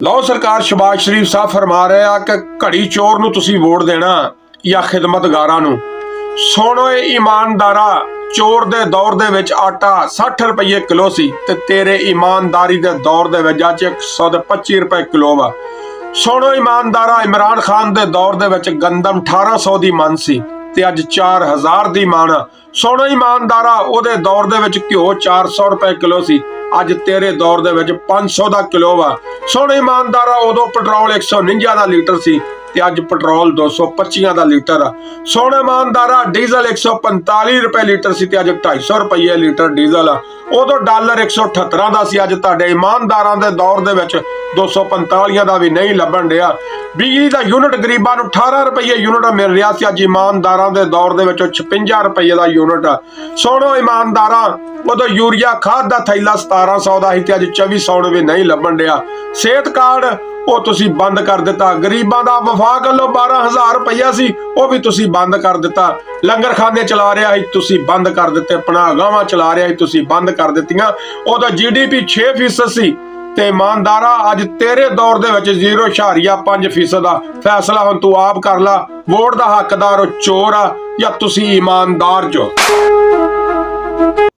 ਲਓ ਸਰਕਾਰ ਸ਼ਬਾਜ਼ ਸ਼ਰੀਫ ਸਾਹਿਬ ਫਰਮਾ ਰਹੇ ਆ ਕਿ ਘੜੀ ਚੋਰ ਨੂੰ ਤੁਸੀਂ ਵੋਟ ਦੇਣਾ ਜਾਂ ਖਿਦਮਤਗਾਰਾਂ ਨੂੰ। ਸੁਣ ਓਏ ਇਮਾਨਦਾਰਾ, ਚੋਰ ਦੇ ਦੌਰ ਦੇ ਵਿੱਚ ਆਟਾ 60 ਰੁਪਏ ਕਿਲੋ ਸੀ ਤੇ ਤੇਰੇ ਇਮਾਨਦਾਰੀ ਦੇ ਦੌਰ ਦੇ ਵਿੱਚ ਅੱਜ 125 ਰੁਪਏ ਕਿਲੋ ਵਾ। ਸੁਣੋ ਇਮਾਨਦਾਰਾ, ਇਮਰਾਨ ਖਾਨ ਦੇ ਦੌਰ ਦੇ ਵਿੱਚ ਗੰਦਮ 1800 ਦੀ ਮਨ ਸੀ ਤੇ ਅੱਜ 4000 ਦੀ ਮਨ। ਸੁਣੋ ਇਮਾਨਦਾਰਾ, ਉਹਦੇ ਦੌਰ ਦੇ ਵਿੱਚ ਘਿਓ 400 ਰੁਪਏ ਕਿਲੋ ਸੀ, ਅੱਜ ਤੇਰੇ ਦੌਰ ਦੇ ਵਿੱਚ 500 ਦਾ ਕਿਲੋ ਵਾ। ਸੁਣ ਇਮਾਨਦਾਰਾ, ਉਦੋਂ ਪੈਟਰੋਲ 149 ਦਾ ਲੀਟਰ ਸੀ ਤੇ ਅੱਜ ਪੈਟਰੋਲ 225 ਦਾ ਲੀਟਰ ਆ। ਸੁਣ ਇਮਾਨਦਾਰਾ, ਡੀਜ਼ਲ 145 ਰੁਪਏ ਲੀਟਰ ਸੀ ਤੇ ਅੱਜ 250 ਰੁਪਏ ਲੀਟਰ ਡੀਜ਼ਲ ਆ। ਉਦੋਂ ਡਾਲਰ 178 ਦਾ ਸੀ, ਅੱਜ ਤੁਹਾਡੇ ਇਮਾਨਦਾਰਾਂ ਦੇ ਦੌਰ ਦੇ ਵਿੱਚ 245 ਦਾ ਵੀ ਨਹੀਂ ਲੱਭਣ ਡਿਆ। ਬਿਜਲੀ ਦਾ ਯੂਨਿਟ ਗਰੀਬਾਂ ਨੂੰ 18 ਰੁਪਏ ਯੂਨਿਟ ਮਿਲ ਰਿਹਾ ਸੀ, ਅੱਜ ਇਮਾਨਦਾਰਾਂ ਦੇ ਦੌਰ ਦੇ ਵਿੱਚ 56 ਰੁਪਏ ਦਾ ਯੂਨਿਟ ਆ। ਸੁਣੋ ਇਮਾਨਦਾਰਾਂ, ਉਦੋਂ ਯੂਰੀਆ ਖਾਦ ਦਾ ਥੈਲਾ 1700 ਦਾ ਸੀ ਤੇ ਅੱਜ 2400 ਵੀ ਨਹੀਂ ਲੱਭਣ ਡਿਆ। ਸਿਹਤ ਕਾਰਡ ਉਹ ਤੁਸੀਂ ਬੰਦ ਕਰ ਦਿੱਤਾ। ਗਰੀਬਾਂ ਦਾ ਵਫਾਕ ਵੱਲੋਂ 12000 ਰੁਪਇਆ ਸੀ, ਉਹ ਵੀ ਤੁਸੀਂ ਬੰਦ ਕਰ ਦਿੱਤਾ। ਲੰਗਰਖਾਨੇ ਚਲਾ ਰਿਹਾ ਸੀ, ਤੁਸੀਂ ਬੰਦ ਕਰ ਦਿੱਤੇ। ਪਨਾਹਗਾਹਾਂ ਚਲਾ ਰਿਹਾ ਸੀ, ਤੁਸੀਂ ਬੰਦ ਕਰ ਦਿੱਤੀਆਂ। ਉਦੋਂ GDP 6% ਸੀ ਤੇ ਇਮਾਨਦਾਰਾ ਅੱਜ ਤੇਰੇ ਦੌਰ ਦੇ ਵਿੱਚ 0.5% ਦਾ ਫੈਸਲਾ ਹੁਣ ਤੂੰ ਆਪ ਕਰ ਲਾ। ਵੋਟ ਦਾ ਹੱਕਦਾਰ ਉਹ ਚੋਰ ਆ ਜਾਂ ਤੁਸੀਂ ਇਮਾਨਦਾਰ ਜੋ।